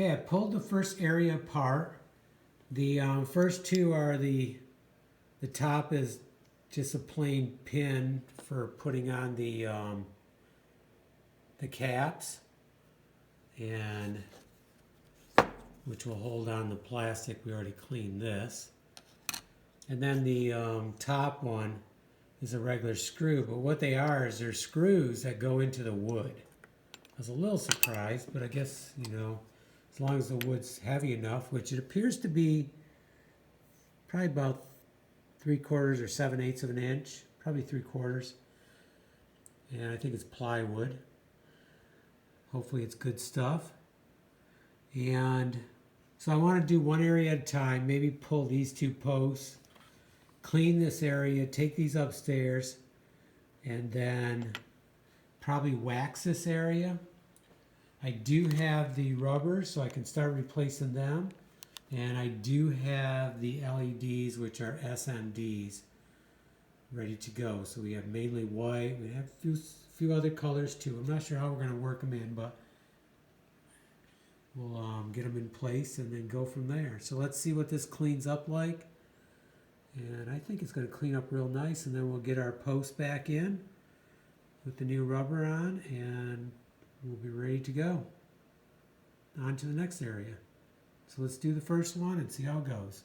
Okay, I pulled the first area apart. The first two are the top is just a plain pin for putting on the caps, and which will hold on the plastic. We already cleaned this. And then the top one is a regular screw, but what they are is they're screws that go into the wood. I was a little surprised, but I guess, you know, as long as the wood's heavy enough, which it appears to be probably about 3/4 or 7/8 of an inch, probably 3/4. And I think it's plywood. Hopefully it's good stuff. And so I want to do one area at a time, maybe pull these two posts, clean this area, take these upstairs, and then probably wax this area. I do have the rubber, so I can start replacing them. And I do have the LEDs, which are SMDs, ready to go. So we have mainly white. We have a few other colors too. I'm not sure how we're going to work them in, but we'll get them in place and then go from there. So let's see what this cleans up like. And I think it's going to clean up real nice, and then we'll get our post back in with the new rubber on, and we'll be ready to go. On to the next area. So let's do the first one and see how it goes.